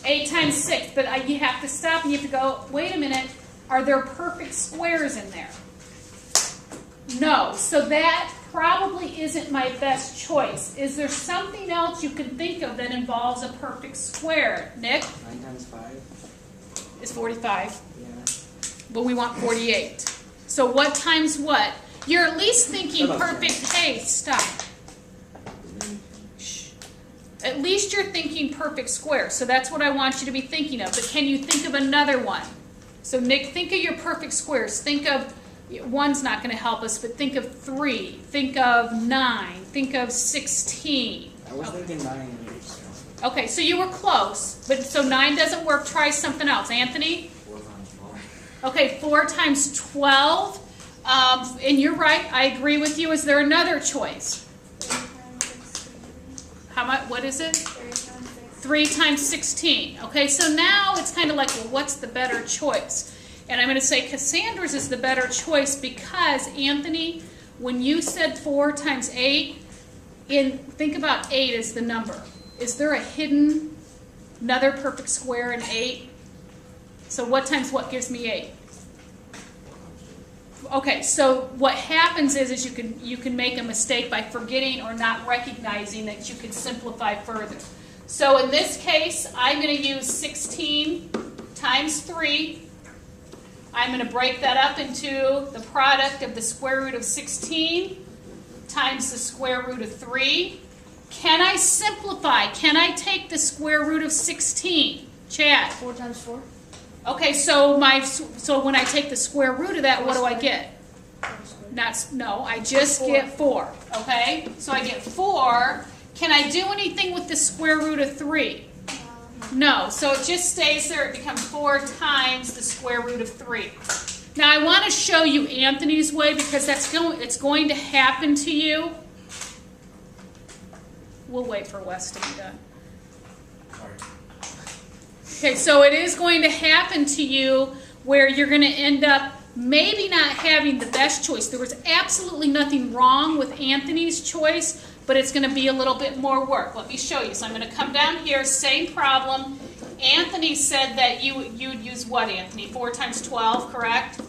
8 times 6. But you have to stop and you have to go, wait a minute, are there perfect squares in there? No. So that probably isn't my best choice. Is there something else you can think of that involves a perfect square? Nick? 9 times 5. Is 45. Yeah. But we want 48. So what times what? You're at least thinking perfect. Hey, stop. Shh. At least you're thinking perfect square. So that's what I want you to be thinking of. But can you think of another one? So Nick, think of your perfect squares. Think of, one's not going to help us, but think of 3. Think of 9. Think of 16. I was thinking 9. Okay, so you were close. But so 9 doesn't work. Try something else. Anthony? 4 times 12. Okay, 4 times 12. And you're right. I agree with you. Is there another choice? 3 times 16. How much? What is it? 3 times 16. 3 times 16. Okay, so now it's kind of like, well, what's the better choice? And I'm going to say Cassandra's is the better choice because, Anthony, when you said 4 times 8, think about 8 as the number. Is there a hidden, another perfect square in 8? So what times what gives me 8? Okay, so what happens is you can make a mistake by forgetting or not recognizing that you can simplify further. So in this case, I'm going to use 16 times 3. I'm going to break that up into the product of the square root of 16 times the square root of 3. Can I simplify? Can I take the square root of 16? Chad? 4 times 4. Okay, so when I take the square root of that, what do I get? No, I just get 4. Okay, so I get 4. Can I do anything with the square root of 3? No, so it just stays there. It becomes 4 times the square root of 3. Now I want to show you Anthony's way because it's going to happen to you. We'll wait for Wes to be done. Okay, so it is going to happen to you where you're going to end up maybe not having the best choice. There was absolutely nothing wrong with Anthony's choice, but it's going to be a little bit more work. Let me show you. So I'm going to come down here, same problem. Anthony said that you'd use what, Anthony? 4 times 12, correct?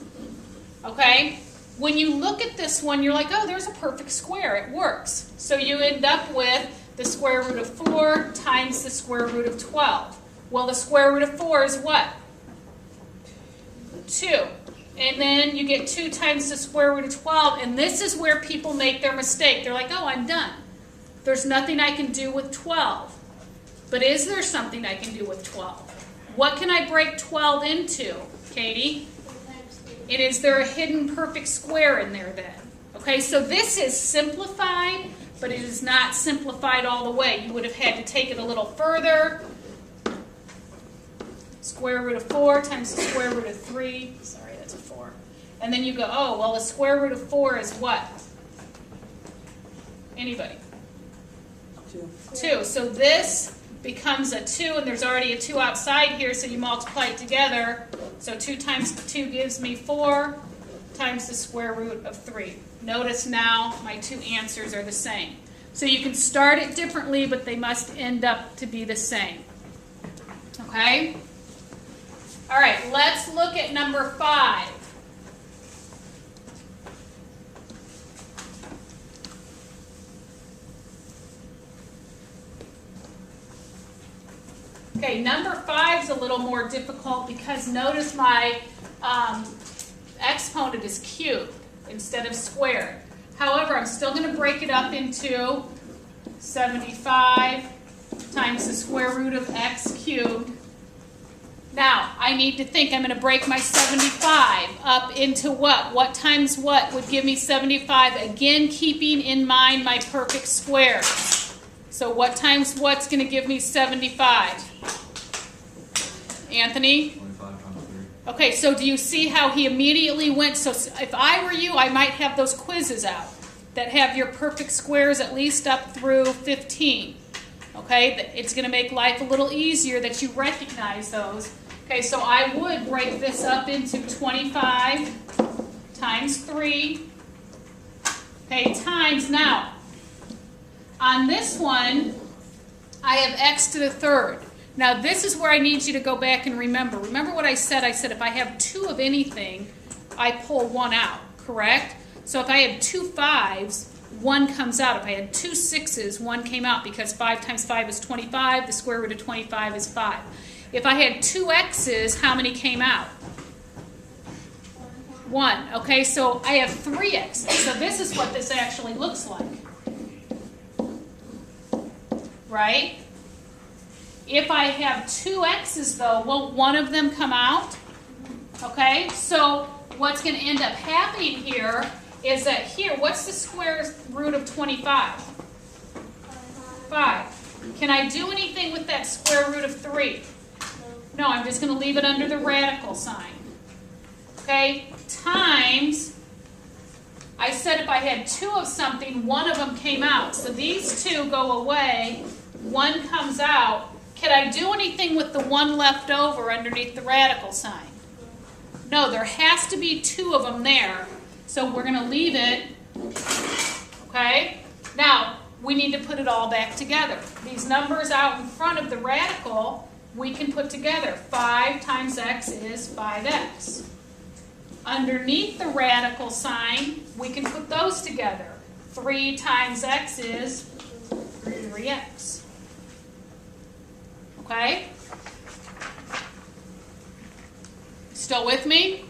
Okay. When you look at this one, you're like, oh, there's a perfect square. It works. So you end up with the square root of 4 times the square root of 12. Well, the square root of 4 is what? 2. And then you get 2 times the square root of 12. And this is where people make their mistake. They're like, oh, I'm done. There's nothing I can do with 12. But is there something I can do with 12? What can I break 12 into, Katie? And is there a hidden perfect square in there then? Okay, so this is simplified, but it is not simplified all the way. You would have had to take it a little further. Square root of 4 times the square root of 3. Sorry, that's a 4. And then you go, oh, well, the square root of 4 is what? Anybody? 2. So this becomes a 2, and there's already a 2 outside here, so you multiply it together. So 2 times 2 gives me 4 times the square root of 3. Notice now my 2 answers are the same. So you can start it differently, but they must end up to be the same. Okay? All right, let's look at number 5. Okay, number 5 is a little more difficult because notice my exponent is cubed instead of squared. However, I'm still going to break it up into 75 times the square root of x cubed. Now, I need to think. I'm going to break my 75 up into what? What times what would give me 75? Again, keeping in mind my perfect squares. So what times what's going to give me 75? Anthony? 25 times 3. Okay, so do you see how he immediately went? So if I were you, I might have those quizzes out that have your perfect squares at least up through 15. Okay, it's going to make life a little easier that you recognize those. Okay, so I would break this up into 25 times 3. Okay, times. Now, on this one, I have x to the third. Now this is where I need you to go back and remember. Remember what I said? I said if I have 2 of anything, I pull 1 out, correct? So if I had 2 5s, 1 comes out. If I had 2 6s, 1 came out because 5 times 5 is 25. The square root of 25 is 5. If I had 2 x's, how many came out? 1. Okay, so I have 3 x's. So this is what this actually looks like. Right? If I have 2 x's, though, won't one of them come out? Okay, so what's going to end up happening here is that here, what's the square root of 25? 5. Can I do anything with that square root of 3? No, I'm just going to leave it under the radical sign. Okay, times, I said if I had 2 of something, 1 of them came out. So these 2 go away, 1 comes out. Can I do anything with the 1 left over underneath the radical sign? No, there has to be 2 of them there. So we're going to leave it. Okay? Now, we need to put it all back together. These numbers out in front of the radical, we can put together. 5 times x is 5x. Underneath the radical sign, we can put those together. 3 times x is 3x. Okay? Still with me?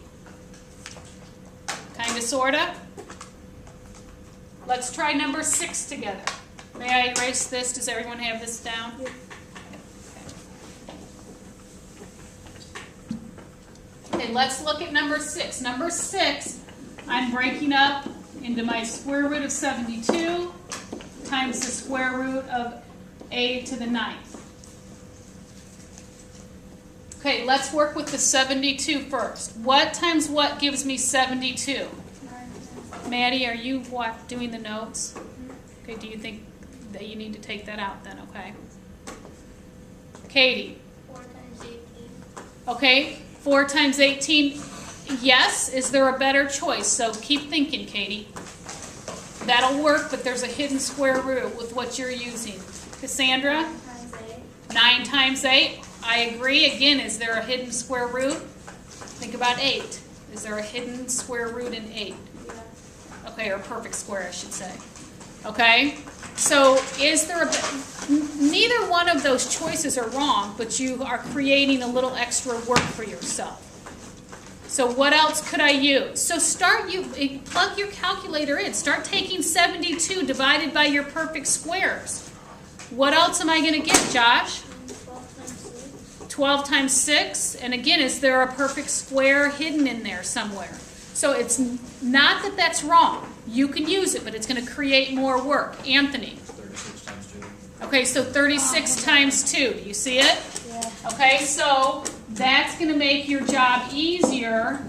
Kinda, sorta? Let's try number 6 together. May I erase this? Does everyone have this down? Okay, let's look at number 6. Number 6, I'm breaking up into my square root of 72 times the square root of a to the 9th. Okay, let's work with the 72 first. What times what gives me 72? Maddie, are you doing the notes? Okay, do you think that you need to take that out then? Okay. Katie? 4 times 18. Okay, 4 times 18. Yes, is there a better choice? So keep thinking, Katie. That'll work, but there's a hidden square root with what you're using. Cassandra? 9 times 8. 9 times 8. I agree. Again, is there a hidden square root? Think about 8. Is there a hidden square root in 8? Yeah. Okay, or a perfect square, I should say. Okay? So is there neither one of those choices are wrong, but you are creating a little extra work for yourself. So what else could I use? So plug your calculator in. Start taking 72 divided by your perfect squares. What else am I going to get, Josh? 12 times 6, and again, is there a perfect square hidden in there somewhere? So it's not that that's wrong. You can use it, but it's going to create more work. Anthony? 36 times 2. Okay, so 36 times 2. Do you see it? Yeah. Okay, so that's going to make your job easier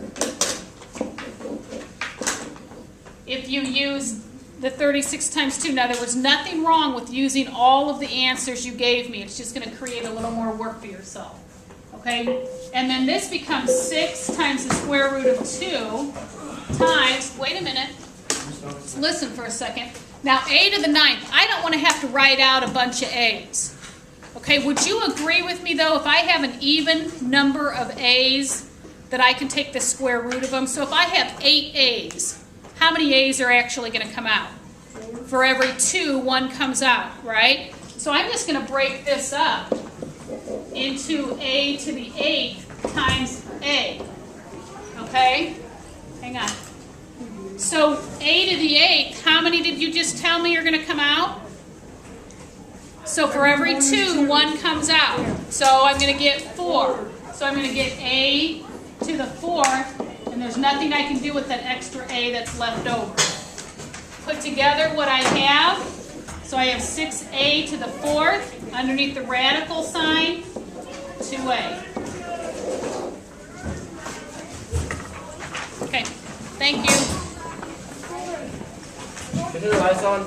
if you use the 36 times 2. Now, there was nothing wrong with using all of the answers you gave me. It's just going to create a little more work for yourself. Okay? And then this becomes 6 times the square root of 2 times, wait a minute, listen for a second. Now, a to the 9th, I don't want to have to write out a bunch of a's. Okay, would you agree with me, though, if I have an even number of a's, that I can take the square root of them? So if I have 8 a's, how many a's are actually going to come out? For every 2, 1 comes out, right? So I'm just going to break this up into a to the 8th times a. Okay? Hang on. So a to the 8th, how many did you just tell me are going to come out? So for every 2, 1 comes out. So I'm going to get 4. So I'm going to get a to the 4th, and there's nothing I can do with that extra a that's left over. Put together what I have. So I have 6a to the 4th underneath the radical sign, 2a. Okay, thank you. Can you lights on?